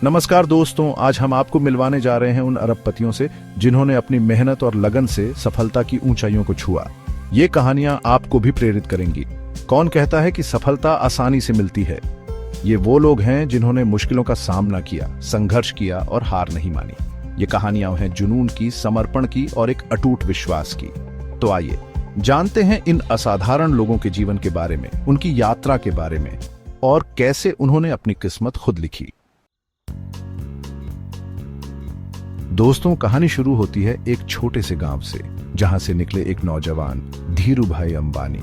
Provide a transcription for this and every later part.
नमस्कार दोस्तों, आज हम आपको मिलवाने जा रहे हैं उन अरबपतियों से जिन्होंने अपनी मेहनत और लगन से सफलता की ऊंचाइयों को छुआ। ये कहानियां आपको भी प्रेरित करेंगी। कौन कहता है कि सफलता आसानी से मिलती है? ये वो लोग हैं जिन्होंने मुश्किलों का सामना किया, संघर्ष किया और हार नहीं मानी। ये कहानियां हैं जुनून की, समर्पण की और एक अटूट विश्वास की। तो आइए जानते हैं इन असाधारण लोगों के जीवन के बारे में, उनकी यात्रा के बारे में और कैसे उन्होंने अपनी किस्मत खुद लिखी। दोस्तों, कहानी शुरू होती है एक छोटे से गांव से, जहां से निकले एक नौजवान धीरू भाई अंबानी।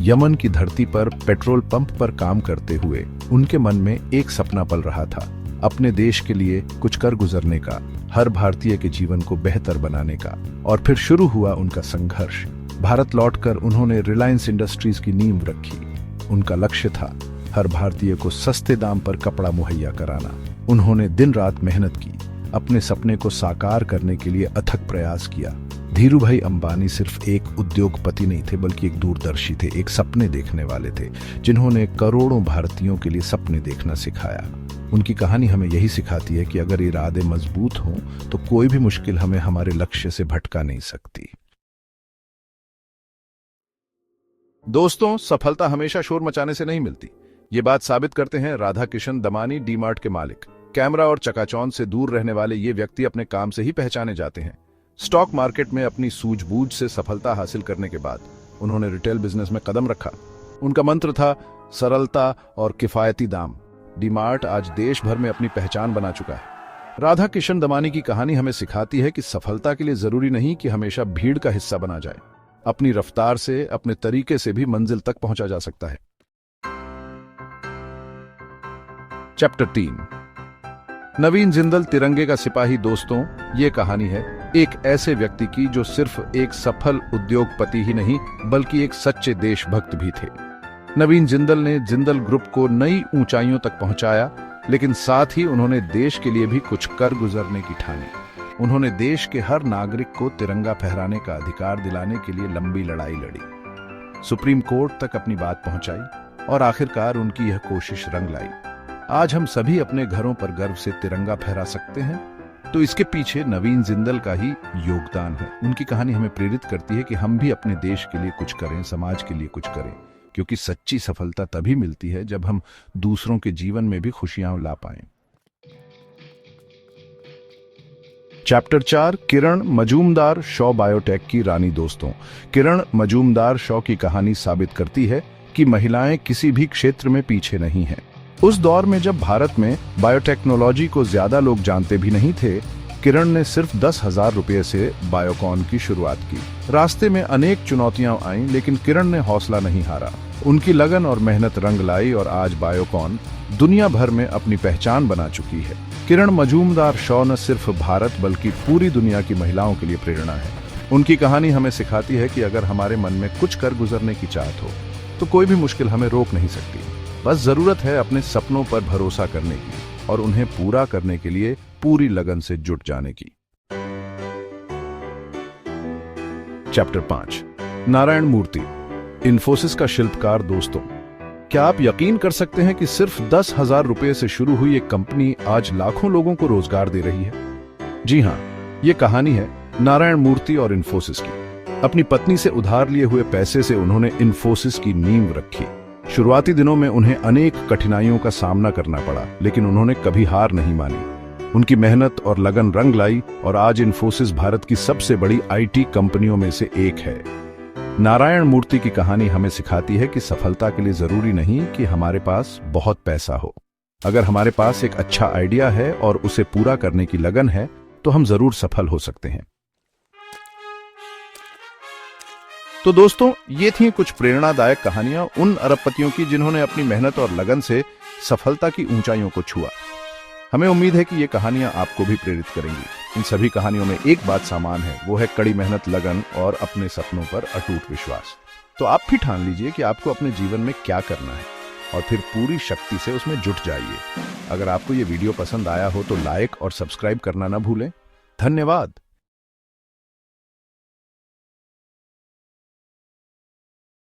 यमन की धरती पर पेट्रोल पंप पर काम करते हुए उनके मन में एक सपना पल रहा था, अपने देश के लिए कुछ कर गुजरने का, हर भारतीय के जीवन को बेहतर बनाने का। और फिर शुरू हुआ उनका संघर्ष। भारत लौटकर उन्होंने रिलायंस इंडस्ट्रीज की नींव रखी। उनका लक्ष्य था हर भारतीय को सस्ते दाम पर कपड़ा मुहैया कराना। उन्होंने दिन रात मेहनत की, अपने सपने को साकार करने के लिए अथक प्रयास किया। धीरू भाई अंबानी सिर्फ एक उद्योगपति नहीं थे, बल्कि एक दूरदर्शी थे, एक सपने देखने वाले थे, जिन्होंने करोड़ों भारतीयों के लिए सपने देखना सिखाया। उनकी कहानी हमें यही सिखाती है कि अगर इरादे मजबूत हों तो कोई भी मुश्किल हमें हमारे लक्ष्य से भटका नहीं सकती। दोस्तों, सफलता हमेशा शोर मचाने से नहीं मिलती। ये बात साबित करते हैं राधा किशन दमानी, डी-मार्ट के मालिक। कैमरा और चकाचौंध से दूर रहने वाले ये व्यक्ति अपने काम से ही पहचाने जाते हैं। स्टॉक मार्केट में अपनी सूझबूझ से सफलता हासिल करने के बाद उन्होंने रिटेल बिजनेस में कदम रखा। उनका मंत्र था सरलता और किफायती दाम। डी-मार्ट आज देश भर में अपनी पहचान बना चुका है। राधा किशन दमानी की कहानी हमें सिखाती है कि सफलता के लिए जरूरी नहीं कि हमेशा भीड़ का हिस्सा बना जाए। अपनी रफ्तार से, अपने तरीके से भी मंजिल तक पहुंचा जा सकता है। चैप्टर 3, नवीन जिंदल तिरंगे का सिपाही। दोस्तों, ये कहानी है एक ऐसे व्यक्ति की जो सिर्फ एक सफल उद्योगपति ही नहीं, बल्कि एक सच्चे देशभक्त भी थे। नवीन जिंदल ने जिंदल ग्रुप को नई ऊंचाइयों तक पहुंचाया, लेकिन साथ ही उन्होंने देश के लिए भी कुछ कर गुजरने की ठानी। उन्होंने देश के हर नागरिक को तिरंगा फहराने का अधिकार दिलाने के लिए लंबी लड़ाई लड़ी, सुप्रीम कोर्ट तक अपनी बात पहुंचाई और आखिरकार उनकी यह कोशिश रंग लाई। आज हम सभी अपने घरों पर गर्व से तिरंगा फहरा सकते हैं, तो इसके पीछे नवीन जिंदल का ही योगदान है। उनकी कहानी हमें प्रेरित करती है कि हम भी अपने देश के लिए कुछ करें, समाज के लिए कुछ करें, क्योंकि सच्ची सफलता तभी मिलती है जब हम दूसरों के जीवन में भी खुशियां ला पाएं। चैप्टर 4, किरण मजूमदार शॉ बायोटेक की रानी। दोस्तों, किरण मजूमदार शॉ की कहानी साबित करती है कि महिलाएं किसी भी क्षेत्र में पीछे नहीं हैं। उस दौर में जब भारत में बायोटेक्नोलॉजी को ज्यादा लोग जानते भी नहीं थे, किरण ने सिर्फ 10,000 रुपये से बायोकॉन की शुरुआत की। रास्ते में अनेक चुनौतियां आईं, लेकिन किरण ने हौसला नहीं हारा। उनकी लगन और मेहनत रंग लाई और आज बायोकॉन दुनिया भर में अपनी पहचान बना चुकी है। किरण मजूमदार शॉ न सिर्फ भारत बल्कि पूरी दुनिया की महिलाओं के लिए प्रेरणा है। उनकी कहानी हमें सिखाती है कि अगर हमारे मन में कुछ कर गुजरने की चाहत हो तो कोई भी मुश्किल हमें रोक नहीं सकती। बस जरूरत है अपने सपनों पर भरोसा करने की और उन्हें पूरा करने के लिए पूरी लगन से जुट जाने की। चैप्टर 5, नारायण मूर्ति, इन्फोसिस का शिल्पकार। दोस्तों, क्या आप यकीन कर सकते हैं कि सिर्फ 10,000 रुपये से शुरू हुई एक कंपनी आज लाखों लोगों को रोजगार दे रही है? जी हां, ये कहानी है नारायण मूर्ति और इन्फोसिस की। अपनी पत्नी से उधार लिए हुए पैसे से उन्होंने इन्फोसिस की नींव रखी। शुरुआती दिनों में उन्हें अनेक कठिनाइयों का सामना करना पड़ा, लेकिन उन्होंने कभी हार नहीं मानी। उनकी मेहनत और लगन रंग लाई और आज इन्फोसिस भारत की सबसे बड़ी आईटी कंपनियों में से एक है। नारायण मूर्ति की कहानी हमें सिखाती है कि सफलता के लिए जरूरी नहीं कि हमारे पास बहुत पैसा हो। अगर हमारे पास एक अच्छा आइडिया है और उसे पूरा करने की लगन है, तो हम जरूर सफल हो सकते हैं। तो दोस्तों, ये थी कुछ प्रेरणादायक कहानियां उन अरबपतियों की जिन्होंने अपनी मेहनत और लगन से सफलता की ऊंचाइयों को छुआ। हमें उम्मीद है कि ये कहानियां आपको भी प्रेरित करेंगी। इन सभी कहानियों में एक बात समान है, वो है कड़ी मेहनत, लगन और अपने सपनों पर अटूट विश्वास। तो आप भी ठान लीजिए कि आपको अपने जीवन में क्या करना है और फिर पूरी शक्ति से उसमें जुट जाइए। अगर आपको ये वीडियो पसंद आया हो तो लाइक और सब्सक्राइब करना ना भूलें। धन्यवाद।